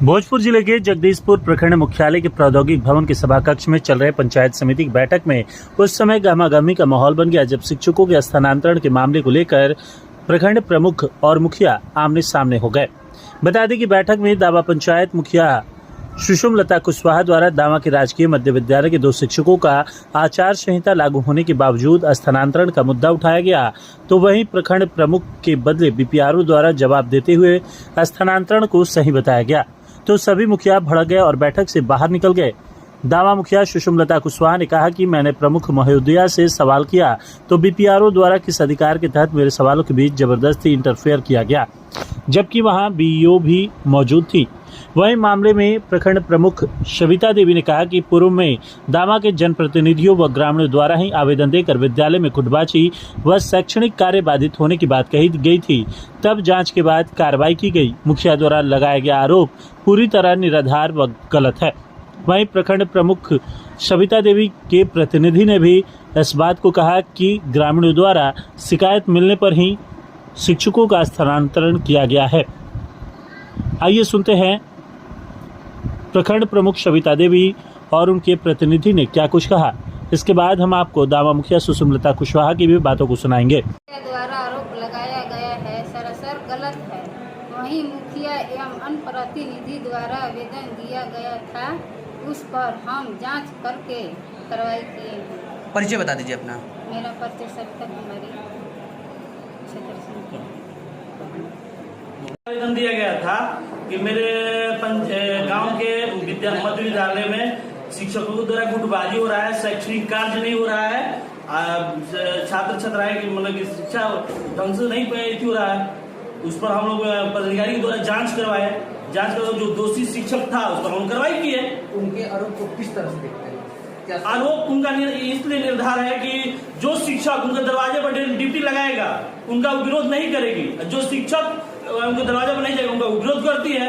भोजपुर जिले के जगदीशपुर प्रखंड मुख्यालय के प्रौद्योगिक भवन के सभा कक्ष में चल रहे पंचायत समिति की बैठक में उस समय गहमागहमी का माहौल बन गया जब शिक्षकों के स्थानांतरण के मामले को लेकर प्रखंड प्रमुख और मुखिया आमने सामने हो गए। बता दें कि बैठक में दावा पंचायत मुखिया सुषमलता कुशवाहा द्वारा दावा के राजकीय मध्य विद्यालय के 2 शिक्षकों का आचार संहिता लागू होने के बावजूद स्थानांतरण का मुद्दा उठाया गया, तो वहीं प्रखंड प्रमुख के बदले बीपीआरओ द्वारा जवाब देते हुए स्थानांतरण को सही बताया गया, तो सभी मुखिया भड़क गए और बैठक से बाहर निकल गए। दावा मुखिया सुषमलता कुशवाहा ने कहा कि मैंने प्रमुख महोदया से सवाल किया तो बीपीआरओ द्वारा किस अधिकार के तहत मेरे सवालों के बीच जबरदस्ती इंटरफेयर किया गया, जबकि वहां बीईओ भी मौजूद थी। वहीं मामले में प्रखंड प्रमुख सविता देवी ने कहा कि पूर्व में दावा के जनप्रतिनिधियों व ग्रामीणों द्वारा ही आवेदन देकर विद्यालय में खुटबाजी व शैक्षणिक कार्य बाधित होने की बात कही गई थी, तब जांच के बाद कार्रवाई की गई। मुखिया द्वारा लगाया गया आरोप पूरी तरह निराधार व गलत है। वहीं प्रखंड प्रमुख सविता देवी के प्रतिनिधि ने भी इस बात को कहा कि ग्रामीणों द्वारा शिकायत मिलने पर ही शिक्षकों का स्थानांतरण किया गया है। आइए सुनते हैं प्रखंड प्रमुख सविता देवी और उनके प्रतिनिधि ने क्या कुछ कहा। इसके बाद हम आपको दावा मुखिया सुषमलता कुशवाहा की भी बातों को सुनाएंगे। द्वारा आरोप लगाया गया है सरासर गलत है। वहीं मुखिया एवं अन्य प्रतिनिधि द्वारा आवेदन दिया गया था, उस पर हम जांच करके कार्रवाई किए हैं। परिचय बता दीजिए अपना। मेरा परिचय सविता कुमारी। आवेदन दिया गया था कि मेरे गांव के मध्य विद्यालय में शिक्षकों के द्वारा गुटबाजी हो रहा है, शैक्षणिक कार्य नहीं हो रहा है, छात्र छात्राएं की मतलब की शिक्षा ढंग से नहीं हो रहा है। उस पर हम लोग पदाधिकारी के द्वारा जांच करवाए। जांच कर जो दोषी शिक्षक था उस पर हम कार्रवाई की है। उनके आरोप को किस तरह से देखते हैं? आरोप उनका इसलिए निर्धार है कि जो शिक्षक उनके दरवाजे पर ड्यूटी लगाएगा उनका विरोध नहीं करेगी, जो शिक्षक उनके दरवाजे पर नहीं जाएगा उनका विरोध करती है।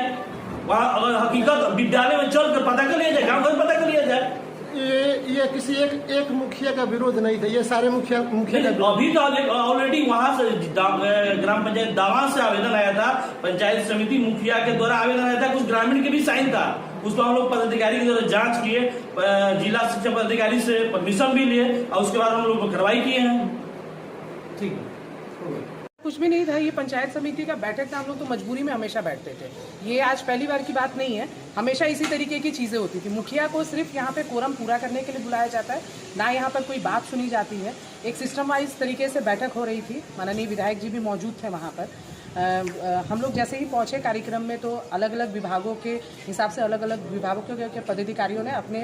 वहाँ अगर हकीकत विद्यालय में चल कर पता कर लिया जाए, गाँव घर पता कर लिया जाए। ये किसी एक मुखिया का विरोध नहीं था, ये सारे मुखिया का अभी तो ऑलरेडी वहाँ से ग्राम पंचायत दावा से आवेदन आया था, पंचायत समिति मुखिया के द्वारा आवेदन आया था, कुछ ग्रामीण के भी साइन था। उसको हम लोग पदाधिकारी के द्वारा जांच किए, जिला शिक्षा पदाधिकारी से परमिशन भी लिए और उसके बाद हम लोग कार्रवाई किए हैं। ठीक है, कुछ भी नहीं था। ये पंचायत समिति का बैठक था, हम लोग तो मजबूरी में हमेशा बैठते थे। ये आज पहली बार की बात नहीं है, हमेशा इसी तरीके की चीज़ें होती थी। मुखिया को सिर्फ यहाँ पे कोरम पूरा करने के लिए बुलाया जाता है, ना यहाँ पर कोई बात सुनी जाती है। एक सिस्टम वाइज तरीके से बैठक हो रही थी, माननीय विधायक जी भी मौजूद थे वहाँ पर। हम लोग जैसे ही पहुँचे कार्यक्रम में तो अलग अलग विभागों के हिसाब से अलग अलग विभागों के पदाधिकारियों ने अपने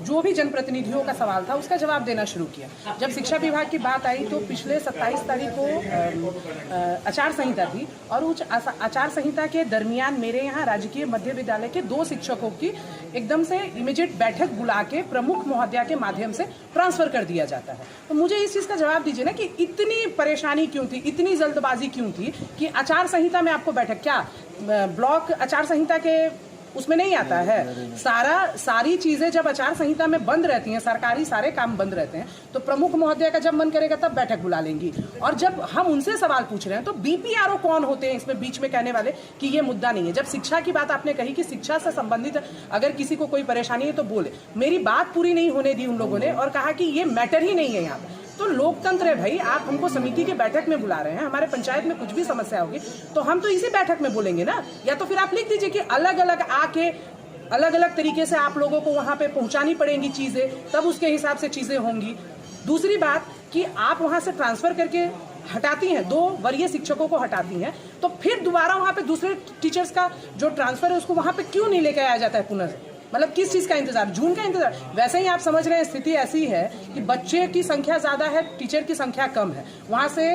जो भी जनप्रतिनिधियों का सवाल था उसका जवाब देना शुरू किया। जब शिक्षा विभाग की बात आई तो पिछले 27 तारीख को आचार संहिता थी और उस आचार संहिता के दरमियान मेरे यहाँ राजकीय मध्य विद्यालय के 2 शिक्षकों की एकदम से इमीडिएट बैठक बुला के प्रमुख महोदया के माध्यम से ट्रांसफर कर दिया जाता है। तो मुझे इस चीज़ का जवाब दीजिए ना कि इतनी परेशानी क्यों थी, इतनी जल्दबाजी क्यों थी कि आचार संहिता में आपको बैठक, क्या ब्लॉक आचार संहिता के उसमें नहीं आता है? सारी चीजें जब आचार संहिता में बंद रहती हैं, सरकारी सारे काम बंद रहते हैं, तो प्रमुख महोदया का जब मन करेगा तब बैठक बुला लेंगी। और जब हम उनसे सवाल पूछ रहे हैं तो बीपीआरओ कौन होते हैं इसमें बीच में कहने वाले कि ये मुद्दा नहीं है। जब शिक्षा की बात आपने कही कि शिक्षा से संबंधित अगर किसी को कोई परेशानी है तो बोले, मेरी बात पूरी नहीं होने दी उन लोगों ने और कहा कि ये मैटर ही नहीं है यहाँ पर। तो लोकतंत्र है भाई, आप हमको समिति के बैठक में बुला रहे हैं, हमारे पंचायत में कुछ भी समस्या होगी तो हम तो इसी बैठक में बोलेंगे ना। या तो फिर आप लिख दीजिए कि अलग अलग आके अलग अलग तरीके से आप लोगों को वहां पे पहुंचानी पड़ेंगी चीजें, तब उसके हिसाब से चीजें होंगी। दूसरी बात कि आप वहां से ट्रांसफर करके हटाती हैं, 2 वरीय शिक्षकों को हटाती हैं, तो फिर दोबारा वहां पे दूसरे टीचर्स का जो ट्रांसफर है उसको वहां पे क्यों नहीं लेकर आया जाता है पुनः? मतलब किस चीज़ का इंतजार? जून का इंतजार? वैसे ही आप समझ रहे हैं स्थिति ऐसी है कि बच्चे की संख्या ज़्यादा है, टीचर की संख्या कम है। वहाँ से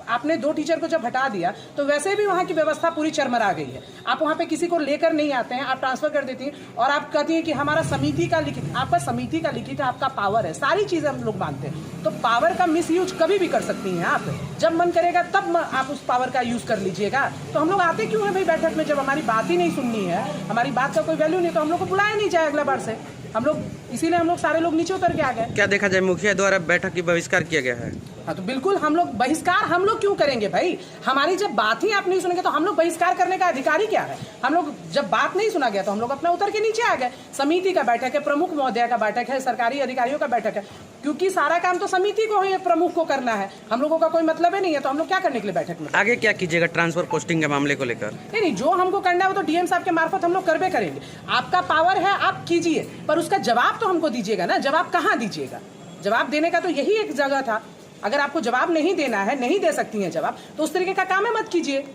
आपने 2 टीचर को जब हटा दिया तो वैसे भी वहाँ की व्यवस्था पूरी चरमरा गई है। आप वहाँ पे किसी को लेकर नहीं आते हैं, आप ट्रांसफर कर देती हैं और आप कहती हैं कि हमारा समिति का लिखित, आपका समिति का लिखित है, आपका पावर है, सारी चीज़ें हम लोग मानते हैं। तो पावर का मिसयूज कभी भी कर सकती हैं आप, जब मन करेगा तब आप उस पावर का यूज़ कर लीजिएगा। तो हम लोग आते क्यों है भाई बैठक में? जब हमारी बात ही नहीं सुननी है, हमारी बात का कोई वैल्यू नहीं, तो हम लोग को बुलाया नहीं जाए अगला बार से। हम लोग इसीलिए हम लोग सारे लोग नीचे उतर के आ गए। क्या देखा जाए, मुखिया द्वारा बैठक की बहिष्कार किया गया है? हाँ, तो बिल्कुल हम लोग बहिष्कार हम लोग क्यों करेंगे भाई? हमारी जब बात ही आप नहीं सुनेंगे तो हम लोग बहिष्कार करने का अधिकारी क्या है? हम लोग जब बात नहीं सुना गया तो हम लोग अपना उतर के नीचे आ गए। समिति का बैठक है, प्रमुख महोदया का बैठक है, सरकारी अधिकारियों का बैठक है, क्योंकि सारा काम तो समिति को ही, प्रमुख को करना है, हम लोगों का कोई मतलब ही नहीं है। तो हम लोग क्या करने के लिए बैठक में? आगे क्या कीजिएगा ट्रांसफर पोस्टिंग के मामले को लेकर? नहीं, जो हमको करना है वो तो डीएम साहब के मार्फत हम लोग करबे करेंगे। आपका पावर है, आप कीजिए, पर उसका जवाब तो हमको दीजिएगा ना। जवाब कहाँ दीजिएगा? जवाब देने का तो यही एक जगह था। अगर आपको जवाब नहीं देना है, नहीं दे सकती हैं जवाब, तो उस तरीके का काम है मत कीजिए।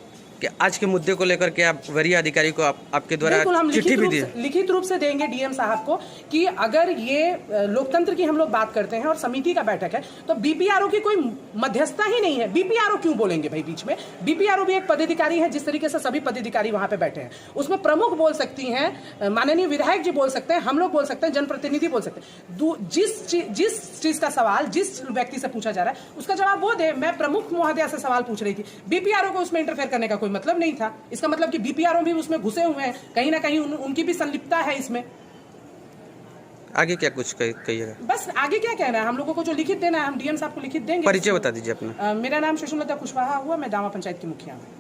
कि आज के मुद्दे को लेकर के आप वरीय अधिकारी को आपके द्वारा बिल्कुल हम चिट्ठी भी दी? लिखित रूप से देंगे डीएम साहब को कि अगर ये लोकतंत्र की हम लोग बात करते हैं और समिति का बैठक है तो बीपीआरओ की कोई मध्यस्थता ही नहीं है। बीपीआरओ क्यों बोलेंगे भाई बीच में? बीपीआरओ भी एक पदाधिकारी है, जिस तरीके से सभी पदाधिकारी वहां पे बैठे हैं। उसमें प्रमुख बोल सकती हैं, माननीय विधायक जी बोल सकते हैं, हम लोग बोल सकते हैं, जनप्रतिनिधि बोल सकते हैं। जिस चीज का सवाल जिस व्यक्ति से पूछा जा रहा है उसका जवाब वो दे। मैं प्रमुख महोदया से सवाल पूछ रही थी, बीपीआरओ को उसमें इंटरफेयर करने का कोई मतलब नहीं था। इसका मतलब कि बीपीआरओ भी उसमें घुसे हुए हैं, कहीं ना कहीं उनकी भी संलिप्तता है इसमें। आगे क्या कुछ कहिएगा? बस आगे क्या कहना है, हम लोगों को जो लिखित देना है हम डीएम साहब को लिखित देंगे। परिचय बता दीजिए अपना। मेरा नाम सुषमलता कुशवाहा हुआ, मैं दावा पंचायत की मुखिया हूँ।